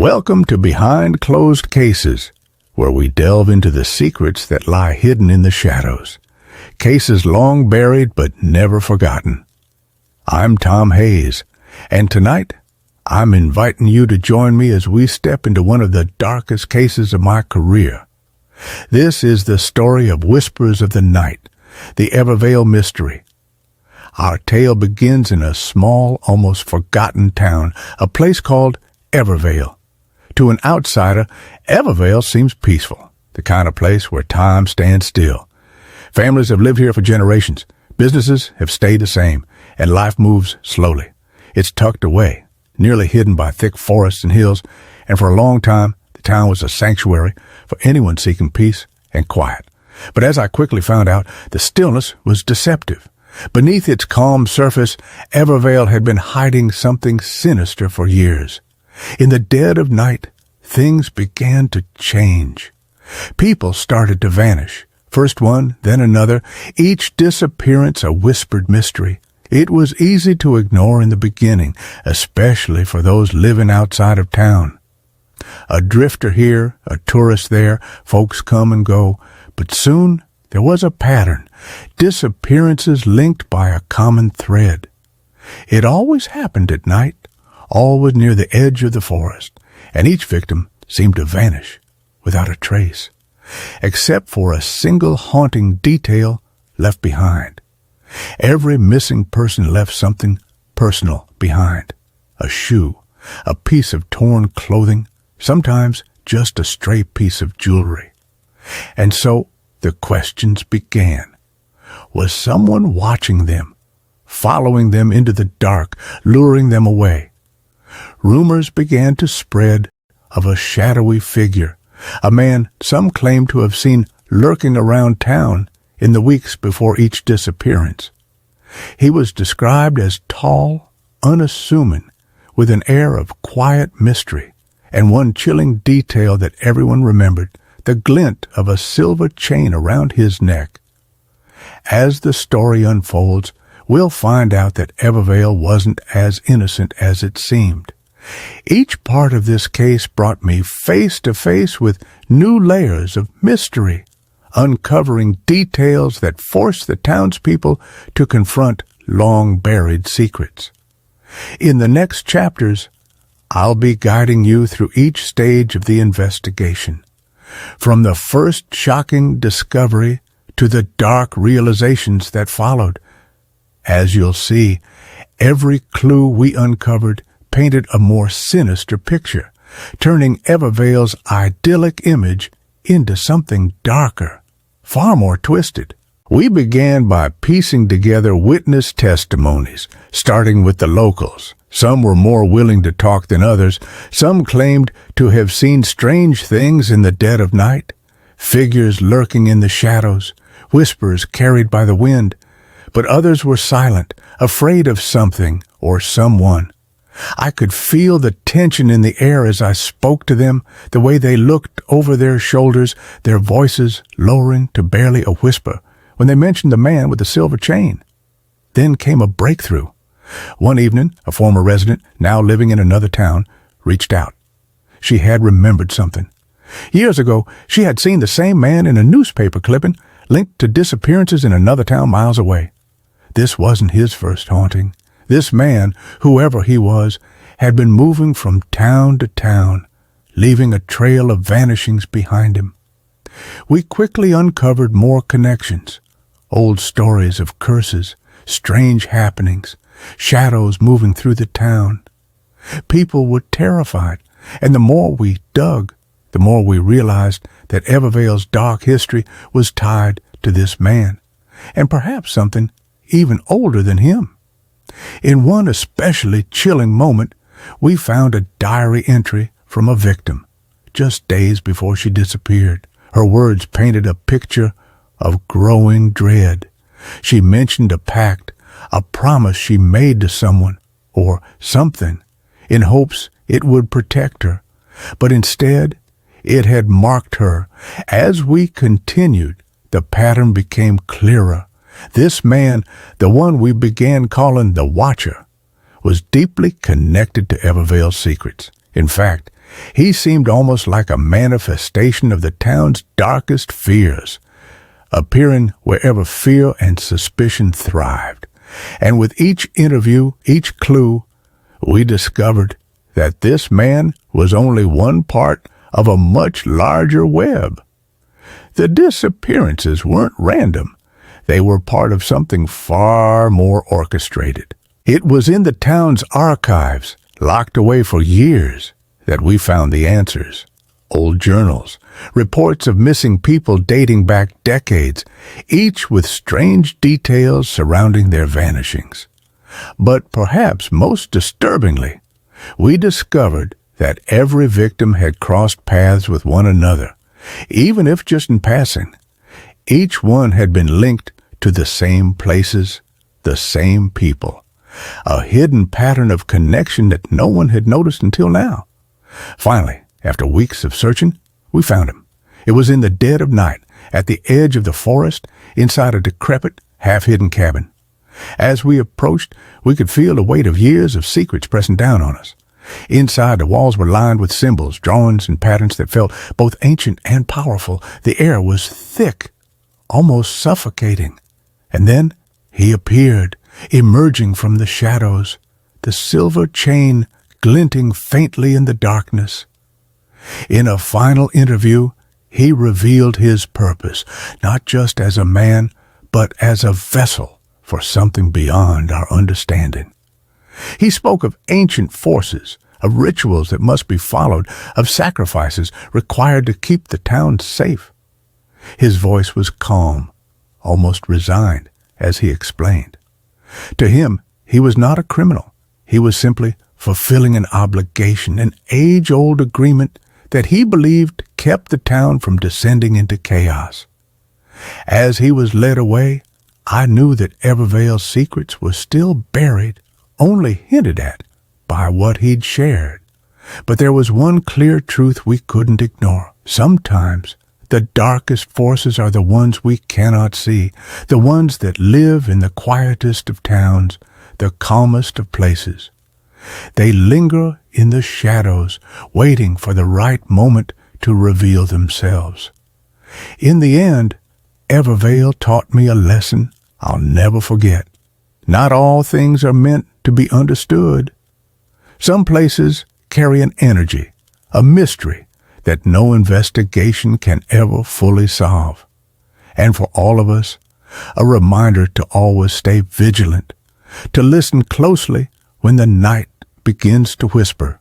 Welcome to Behind Closed Cases, where we delve into the secrets that lie hidden in the shadows. Cases long buried but never forgotten. I'm Tom Hayes, and tonight I'm inviting you to join me as we step into one of the darkest cases of my career. This is the story of Whispers of the Night, the Evervale mystery. Our tale begins in a small, almost forgotten town, a place called Evervale. To an outsider, Evervale seems peaceful, the kind of place where time stands still. Families have lived here for generations, businesses have stayed the same, and life moves slowly. It's tucked away, nearly hidden by thick forests and hills, and for a long time, the town was a sanctuary for anyone seeking peace and quiet. But as I quickly found out, the stillness was deceptive. Beneath its calm surface, Evervale had been hiding something sinister for years. In the dead of night, things began to change. People started to vanish, first one, then another, each disappearance a whispered mystery. It was easy to ignore in the beginning, especially for those living outside of town. A drifter here, a tourist there, folks come and go, but soon there was a pattern, disappearances linked by a common thread. It always happened at night, always near the edge of the forest, and each victim seemed to vanish without a trace, except for a single haunting detail left behind. Every missing person left something personal behind. A shoe, a piece of torn clothing, sometimes just a stray piece of jewelry. And so the questions began. Was someone watching them, following them into the dark, luring them away? Rumors began to spread of a shadowy figure, a man some claimed to have seen lurking around town in the weeks before each disappearance. He was described as tall, unassuming, with an air of quiet mystery, and one chilling detail that everyone remembered, the glint of a silver chain around his neck. As the story unfolds, we'll find out that Evervale wasn't as innocent as it seemed. Each part of this case brought me face to face with new layers of mystery, uncovering details that forced the townspeople to confront long-buried secrets. In the next chapters, I'll be guiding you through each stage of the investigation, from the first shocking discovery to the dark realizations that followed. As you'll see, every clue we uncovered painted a more sinister picture, turning Evervale's idyllic image into something darker, far more twisted. We began by piecing together witness testimonies, starting with the locals. Some were more willing to talk than others. Some claimed to have seen strange things in the dead of night, figures lurking in the shadows, whispers carried by the wind. But others were silent, afraid of something or someone. I could feel the tension in the air as I spoke to them, the way they looked over their shoulders, their voices lowering to barely a whisper when they mentioned the man with the silver chain. Then came a breakthrough. One evening, a former resident, now living in another town, reached out. She had remembered something. Years ago, she had seen the same man in a newspaper clipping linked to disappearances in another town miles away. This wasn't his first haunting. This man, whoever he was, had been moving from town to town, leaving a trail of vanishings behind him. We quickly uncovered more connections, old stories of curses, strange happenings, shadows moving through the town. People were terrified, and the more we dug, the more we realized that Evervale's dark history was tied to this man, and perhaps something even older than him. In one especially chilling moment, we found a diary entry from a victim, just days before she disappeared. Her words painted a picture of growing dread. She mentioned a pact, a promise she made to someone or something, in hopes it would protect her. But instead, it had marked her. As we continued, the pattern became clearer. This man, the one we began calling the Watcher, was deeply connected to Evervale's secrets. In fact, He seemed almost like a manifestation of the town's darkest fears, appearing wherever fear and suspicion thrived. And with each interview, each clue, we discovered that this man was only one part of a much larger web. The disappearances weren't random. They were part of something far more orchestrated. It was in the town's archives, locked away for years, that we found the answers. Old journals, reports of missing people dating back decades, each with strange details surrounding their vanishings. But perhaps most disturbingly, we discovered that every victim had crossed paths with one another, even if just in passing. Each one had been linked to the same places, the same people, a hidden pattern of connection that no one had noticed until now. Finally, after weeks of searching, we found him. It was in the dead of night, at the edge of the forest, inside a decrepit, half-hidden cabin. As we approached, we could feel the weight of years of secrets pressing down on us. Inside, the walls were lined with symbols, drawings, and patterns that felt both ancient and powerful. The air was thick, almost suffocating. And then he appeared, emerging from the shadows, the silver chain glinting faintly in the darkness. In a final interview, he revealed his purpose, not just as a man, but as a vessel for something beyond our understanding. He spoke of ancient forces, of rituals that must be followed, of sacrifices required to keep the town safe. His voice was calm, almost resigned, as he explained. To him, he was not a criminal. He was simply fulfilling an obligation, an age-old agreement that he believed kept the town from descending into chaos. As he was led away, I knew that Evervale's secrets were still buried, only hinted at by what he'd shared. But there was one clear truth we couldn't ignore. Sometimes the darkest forces are the ones we cannot see, the ones that live in the quietest of towns, the calmest of places. They linger in the shadows, waiting for the right moment to reveal themselves. In the end, Evervale taught me a lesson I'll never forget. Not all things are meant to be understood. Some places carry an energy, a mystery that no investigation can ever fully solve. And for all of us, a reminder to always stay vigilant, to listen closely when the night begins to whisper,